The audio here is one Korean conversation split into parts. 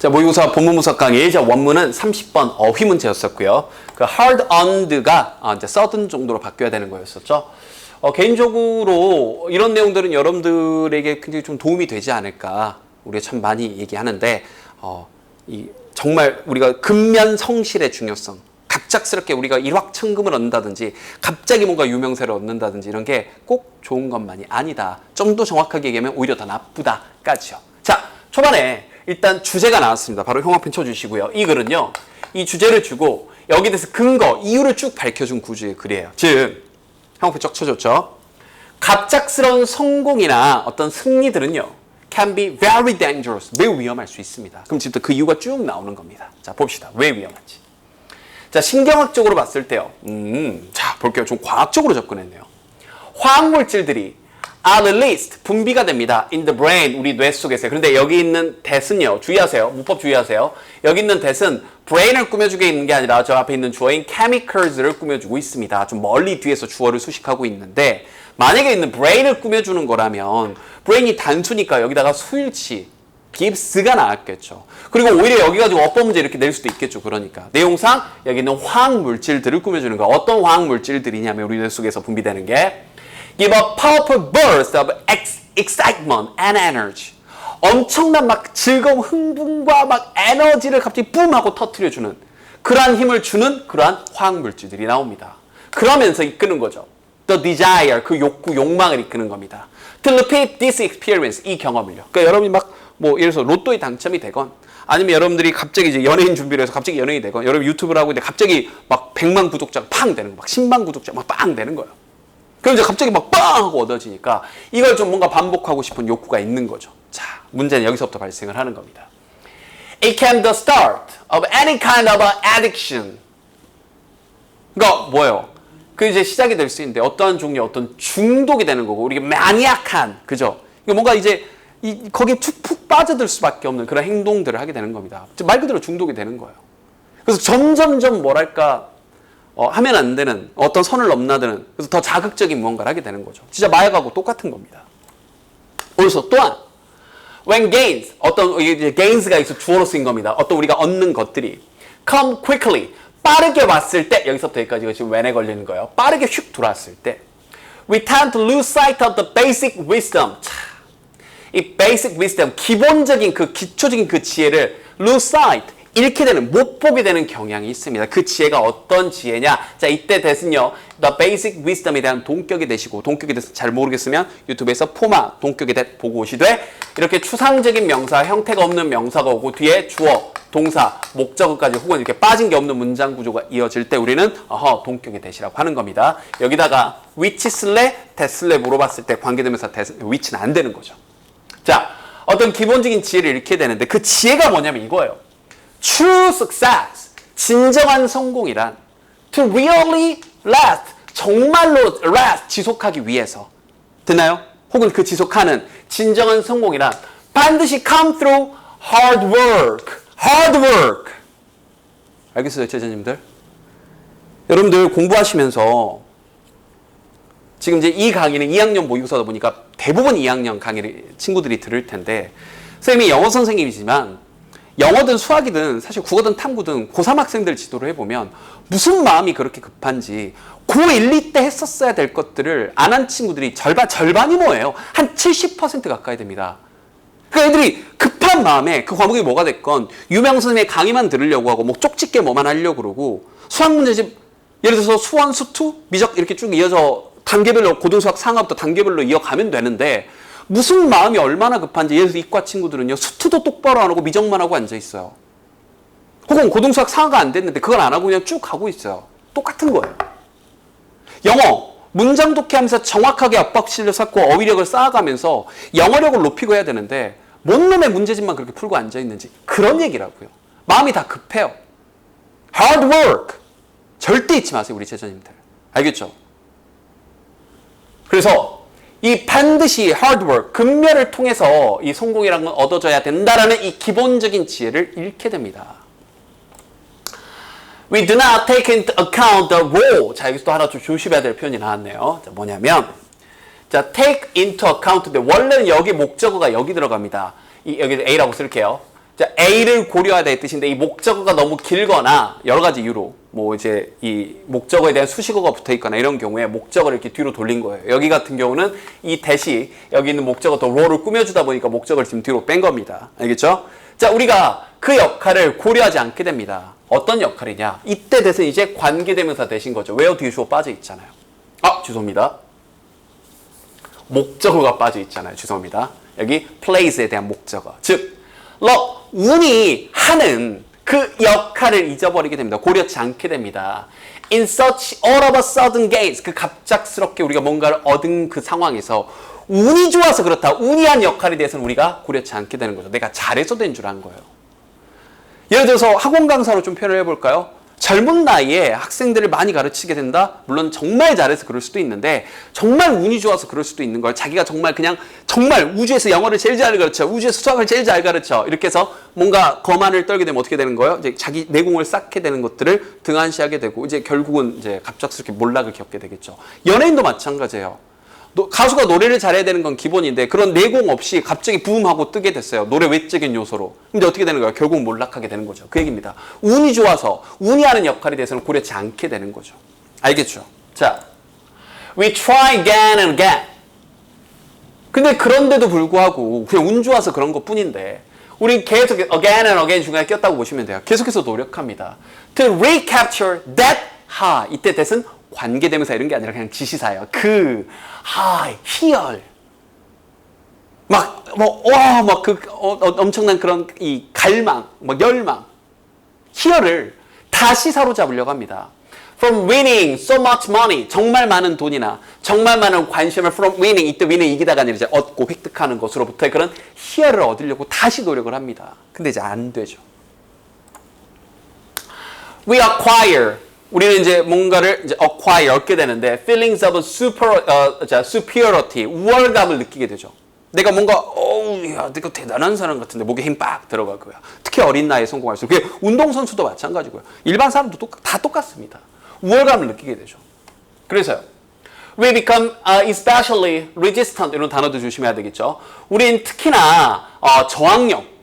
자, 모의고사 본문분석 강의 자 원문은 30번 어휘 문제였었고요. 그 hard earned가 이제 sudden 정도로 바뀌어야 되는 거였었죠. 개인적으로 이런 내용들은 여러분들에게 굉장히 좀 도움이 되지 않을까 우리가 참 많이 얘기하는데 정말 우리가 근면성실의 중요성, 갑작스럽게 우리가 일확천금을 얻는다든지 갑자기 뭔가 유명세를 얻는다든지 이런 게 꼭 좋은 것만이 아니다. 좀 더 정확하게 얘기하면 오히려 더 나쁘다까지요. 자, 초반에 일단 주제가 나왔습니다. 바로 형광펜 쳐주시고요. 이 글은요, 이 주제를 주고 여기에 대해서 근거, 이유를 쭉 밝혀준 구조의 글이에요. 즉, 형광펜 쫙 쳐줬죠. 갑작스러운 성공이나 어떤 승리들은요, can be very dangerous, 매우 위험할 수 있습니다. 그럼 지금부터 그 이유가 쭉 나오는 겁니다. 자, 봅시다. 왜 위험한지. 자, 신경학적으로 봤을 때요. 자, 볼게요. 좀 과학적으로 접근했네요. 화학물질들이 are released, 분비가 됩니다. in the brain, 우리 뇌 속에서요. 그런데 여기 있는 that은요, 주의하세요. 문법 주의하세요. 여기 있는 that은 brain을 꾸며주게 있는 게 아니라 저 앞에 있는 주어인 chemicals를 꾸며주고 있습니다. 좀 멀리 뒤에서 주어를 수식하고 있는데 만약에 있는 brain을 꾸며주는 거라면 brain이 단수니까 여기다가 수일치, gives가 나왔겠죠. 그리고 오히려 여기 가지고 어법 문제 이렇게 낼 수도 있겠죠. 그러니까 내용상 여기 있는 화학물질들을 꾸며주는 거. 어떤 화학물질들이냐면 우리 뇌 속에서 분비되는 게 give a powerful burst of excitement and energy. 엄청난 막 즐거움, 흥분과 막 에너지를 갑자기 뿜 하고 터뜨려주는 그러한 힘을 주는 그러한 화학물질들이 나옵니다. 그러면서 이끄는 거죠. The desire, 그 욕구, 욕망을 이끄는 겁니다. To repeat this experience, 이 경험을요. 그러니까 여러분이 막 예를 들어서 로또에 당첨이 되건 아니면 여러분들이 갑자기 이제 연예인 준비를 해서 갑자기 연예인이 되건 여러분 유튜브를 하고 있는데 갑자기 막 100만 구독자가 팡 되는 거, 막 10만 구독자가 막 빵 되는 거예요. 그럼 이제 갑자기 막 빵 하고 얻어지니까 이걸 좀 뭔가 반복하고 싶은 욕구가 있는 거죠. 자, 문제는 여기서부터 발생을 하는 겁니다. It can be the start of any kind of addiction. 그러니까 뭐예요? 그 이제 시작이 될 수 있는데 어떠한 종류 어떤 중독이 되는 거고 우리가 마니악한, 그죠? 뭔가 이제 거기에 푹 빠져들 수밖에 없는 그런 행동들을 하게 되는 겁니다. 말 그대로 중독이 되는 거예요. 그래서 점점점 뭐랄까 하면 안 되는 어떤 선을 넘나드는 그래서 더 자극적인 무언가를 하게 되는 거죠. 진짜 마약하고 똑같은 겁니다. 그래서 또한 when gains, 어떤 이제 gains가 있어 주어로 쓰인 겁니다. 어떤 우리가 얻는 것들이 come quickly, 빠르게 왔을 때 여기서부터 여기까지가 지금 when에 걸리는 거예요. 빠르게 휙 들어왔을 때 we tend to lose sight of the basic wisdom. 이 basic wisdom, 기본적인 그 기초적인 그 지혜를 lose sight, 잃게 되는, 못 보게 되는 경향이 있습니다. 그 지혜가 어떤 지혜냐? 자, 이때 대신요, the basic wisdom에 대한 동격이 되시고, 동격이 돼서 잘 모르겠으면 유튜브에서 포마, 동격이 돼 보고 오시되, 이렇게 추상적인 명사, 형태가 없는 명사가 오고, 뒤에 주어, 동사, 목적어까지 혹은 이렇게 빠진 게 없는 문장 구조가 이어질 때 우리는 동격이 되시라고 하는 겁니다. 여기다가 which 쓸래, that 쓸래 물어봤을 때 관계대명사 which는 안 되는 거죠. 자, 어떤 기본적인 지혜를 잃게 되는데 그 지혜가 뭐냐면 이거예요. True success, 진정한 성공이란 to really last, 정말로 last, 지속하기 위해서. 듣나요? 혹은 그 지속하는 진정한 성공이란 반드시 come through hard work, hard work. 알겠어요, 제자님들? 여러분들 공부하시면서 지금 이제 이 강의는 2학년 모의고사다 보니까 대부분 2학년 강의를 친구들이 들을 텐데 선생님이 영어 선생님이지만 영어든 수학이든 사실 국어든 탐구든 고3 학생들 지도를 해보면 무슨 마음이 그렇게 급한지 고1, 2 때 했었어야 될 것들을 안 한 친구들이 절반이 뭐예요? 한 70% 가까이 됩니다. 그러니까 애들이 급한 마음에 그 과목이 뭐가 됐건 유명 선생님의 강의만 들으려고 하고 뭐 쪽집게 뭐만 하려고 그러고 수학 문제집 예를 들어서 수원, 수투, 미적 이렇게 쭉 이어져 단계별로 고등수학 상하부터 단계별로 이어가면 되는데 무슨 마음이 얼마나 급한지 예를 들어서 이과 친구들은요 수투도 똑바로 안 하고 미적만 하고 앉아있어요. 혹은 고등수학 상하가 안 됐는데 그걸 안 하고 그냥 쭉 가고 있어요. 똑같은 거예요. 영어 문장 독해하면서 정확하게 압박실을 쌓고 어휘력을 쌓아가면서 영어력을 높이고 해야 되는데 뭔 놈의 문제집만 그렇게 풀고 앉아있는지 그런 얘기라고요. 마음이 다 급해요. hard work 절대 잊지 마세요. 우리 제자님들. 알겠죠? 그래서 이 반드시 hard work, 근면을 통해서 이 성공이라는 건 얻어져야 된다라는 이 기본적인 지혜를 잃게 됩니다. We do not take into account the role. 자, 여기서 또 하나 좀 조심해야 될 표현이 나왔네요. 자, 뭐냐면, 자, take into account. 원래는 여기 목적어가 여기 들어갑니다. 여기 A라고 쓸게요. 자, A를 고려하다의 뜻인데 이 목적어가 너무 길거나 여러 가지 이유로 뭐 이제 이 목적어에 대한 수식어가 붙어 있거나 이런 경우에 목적어를 이렇게 뒤로 돌린 거예요. 여기 같은 경우는 이 대시 여기 있는 목적어 더 ro를 꾸며주다 보니까 목적어를 지금 뒤로 뺀 겁니다. 알겠죠? 자, 우리가 그 역할을 고려하지 않게 됩니다. 어떤 역할이냐? 이때 대신 이제 관계대명사 되신 거죠. where do you show 빠져 있잖아요. 아, 죄송합니다. 목적어가 빠져 있잖아요. 죄송합니다. 여기 place에 대한 목적어. 즉, 운이 하는 그 역할을 잊어버리게 됩니다. 고려치 않게 됩니다. In such all of a sudden case, 그 갑작스럽게 우리가 뭔가를 얻은 그 상황에서 운이 좋아서 그렇다. 운이 한 역할에 대해서는 우리가 고려치 않게 되는 거죠. 내가 잘해서 된 줄 안 거예요. 예를 들어서 학원 강사로 좀 표현을 해볼까요? 젊은 나이에 학생들을 많이 가르치게 된다? 물론 정말 잘해서 그럴 수도 있는데 정말 운이 좋아서 그럴 수도 있는 걸 자기가 정말 그냥 정말 우주에서 영어를 제일 잘 가르쳐 우주에서 수학을 제일 잘 가르쳐 이렇게 해서 뭔가 거만을 떨게 되면 어떻게 되는 거예요? 이제 자기 내공을 쌓게 되는 것들을 등한시하게 되고 이제 결국은 이제 갑작스럽게 몰락을 겪게 되겠죠. 연예인도 마찬가지예요. 가수가 노래를 잘해야 되는 건 기본인데 그런 내공 없이 갑자기 부음하고 뜨게 됐어요. 노래 외적인 요소로. 근데 어떻게 되는 거예요? 결국 몰락하게 되는 거죠. 그 얘기입니다. 운이 좋아서 운이 하는 역할에 대해서는 고려치 않게 되는 거죠. 알겠죠? 자, we try again and again. 근데 그런데도 불구하고 그냥 운 좋아서 그런 것 뿐인데 우린 계속 again and again 중간에 꼈다고 보시면 돼요. 계속해서 노력합니다. To recapture that high. 이때 that은 관계대명사 이런 게 아니라 그냥 지시사예요. 그 high, 희열. 엄청난 그런 이 갈망, 열망, 희열을 다시 사로잡으려고 합니다. From winning so much money, 정말 많은 돈이나 정말 많은 관심을 from winning, 이때 winning 이기다가 아니라 이제 얻고 획득하는 것으로부터의 그런 희열을 얻으려고 다시 노력을 합니다. 근데 이제 안 되죠. We acquire, 우리는 이제 뭔가를 이제 acquire, 얻게 되는데 feelings of superiority, 우월감을 느끼게 되죠. 내가 뭔가 야, 내가 대단한 사람 같은데 목에 힘 빡 들어가고요. 특히 어린 나이에 성공할수록 그게 운동선수도 마찬가지고요. 일반 사람도 다 똑같습니다. 우월감을 느끼게 되죠. 그래서요. We become especially resistant 이런 단어도 조심해야 되겠죠. 우린 특히나 저항력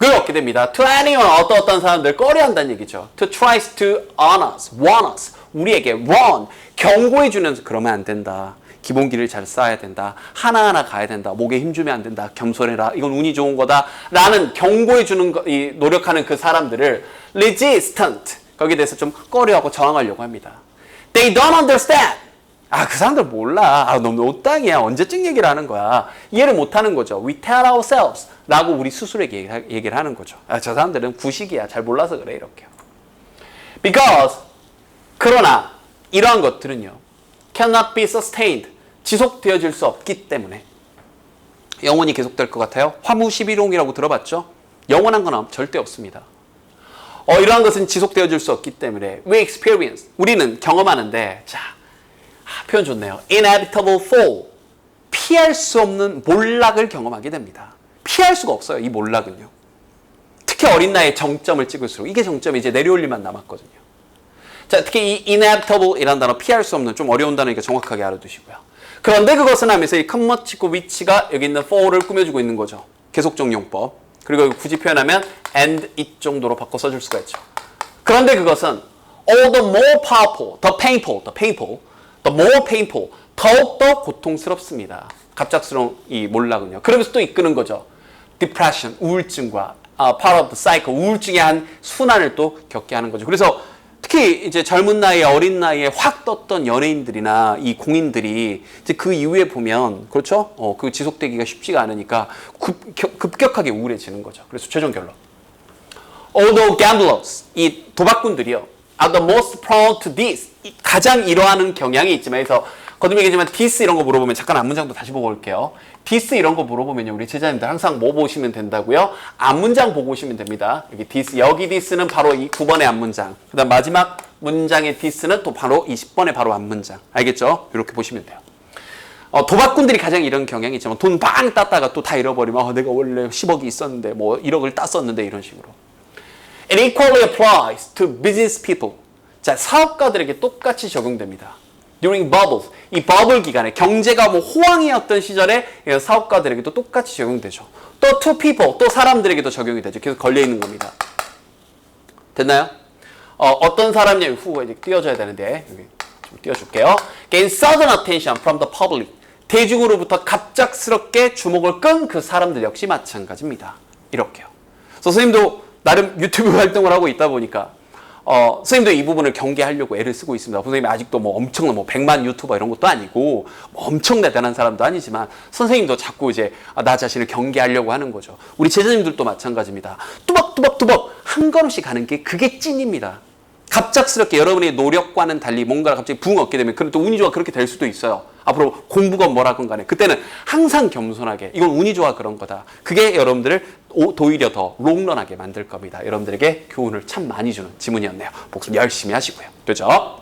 을 얻게 됩니다. To anyone, 어떤 사람들 꺼려한다는 얘기죠. To try to on us, warn us, 우리에게 warn, 경고해주는 그러면 안 된다. 기본기를 잘 쌓아야 된다. 하나하나 가야 된다. 목에 힘주면 안 된다. 겸손해라. 이건 운이 좋은 거다. 라는 경고해주는 노력하는 그 사람들을 resistant, 거기에 대해서 좀 꺼려하고 저항하려고 합니다. They don't understand. 그 사람들 몰라. 너무 노땅이야. 언제쯤 얘기를 하는 거야. 이해를 못하는 거죠. We tell ourselves 라고 우리 스스로에게 얘기를 하는 거죠. 저 사람들은 구식이야. 잘 몰라서 그래. 이렇게요. Because, 그러나 이러한 것들은요. cannot be sustained. 지속되어질 수 없기 때문에. 영원히 계속될 것 같아요? 화무 11홍이라고 들어봤죠? 영원한 건 절대 없습니다. 이러한 것은 지속되어질 수 없기 때문에 we experience, 우리는 경험하는데 자, 표현 좋네요. inevitable fall, 피할 수 없는 몰락을 경험하게 됩니다. 피할 수가 없어요. 이 몰락은요. 특히 어린 나이에 정점을 찍을수록 이게 정점이 이제 내려올 일만 남았거든요. 자, 특히 이 inevitable 이라는 단어 피할 수 없는 좀 어려운 단어니까 정확하게 알아두시고요. 그런데 그것은 하면서 이 컴머치고 위치가 여기 있는 fall을 꾸며주고 있는 거죠. 계속적 용법. 그리고 굳이 표현하면 and it 정도로 바꿔 써줄 수가 있죠. 그런데 그것은 all the more powerful, the more painful, 더욱더 고통스럽습니다. 갑작스러운 이 몰락은요. 그러면서 또 이끄는 거죠. depression, 우울증과 part of the cycle, 우울증의 한 순환을 또 겪게 하는 거죠. 그래서 특히 이제 젊은 나이에 어린 나이에 확 떴던 연예인들이나 이 공인들이 이제 그 이후에 보면 그렇죠? 그 지속되기가 쉽지가 않으니까 급격하게 우울해지는 거죠. 그래서 최종 결론. Although gamblers, 이 도박꾼들이요, are the most prone to this, 가장 이러하는 경향이 있지만, 그래서 거듭 얘기지만 this 이런 거 물어보면 잠깐 앞문장도 다시 보고 올게요. this 이런 거 물어보면요, 우리 제자님들 항상 뭐 보시면 된다고요? 앞문장 보고 오시면 됩니다. 여기 this는 바로 이 9번의 앞문장. 그다음 마지막 문장의 this는 또 바로 20번의 바로 앞문장. 알겠죠? 이렇게 보시면 돼요. 도박꾼들이 가장 이런 경향이 있지만 돈 빵 땄다가 또 다 잃어버리면 내가 원래 10억이 있었는데 뭐 1억을 땄었는데 이런 식으로. It equally applies to business people. 자, 사업가들에게 똑같이 적용됩니다. During bubbles, 이 버블 기간에 경제가 뭐 호황이었던 시절에 사업가들에게도 똑같이 적용되죠. 또 또 to people, 또 사람들에게도 적용이 되죠. 계속 걸려있는 겁니다. 됐나요? 어떤 사람이 후 이제 띄워줘야 되는데 여기 좀 띄워줄게요. gain sudden attention from the public. 대중으로부터 갑작스럽게 주목을 끈 그 사람들 역시 마찬가지입니다. 이렇게요. 그래서 선생님도 나름 유튜브 활동을 하고 있다 보니까 선생님도 이 부분을 경계하려고 애를 쓰고 있습니다. 선생님이 아직도 뭐 엄청난 100만 유튜버 이런 것도 아니고 뭐 엄청 대단한 사람도 아니지만 선생님도 자꾸 이제 나 자신을 경계하려고 하는 거죠. 우리 제자님들도 마찬가지입니다. 뚜벅뚜벅뚜벅 한 걸음씩 가는 게 그게 찐입니다. 갑작스럽게 여러분의 노력과는 달리 뭔가를 갑자기 부흥 얻게 되면 그럼 또 운이 좋아 그렇게 될 수도 있어요. 앞으로 공부건 뭐라건 간에 그때는 항상 겸손하게 이건 운이 좋아 그런 거다. 그게 여러분들을 오히려 더 롱런하게 만들 겁니다. 여러분들에게 교훈을 참 많이 주는 지문이었네요. 복습 열심히 하시고요. 그죠?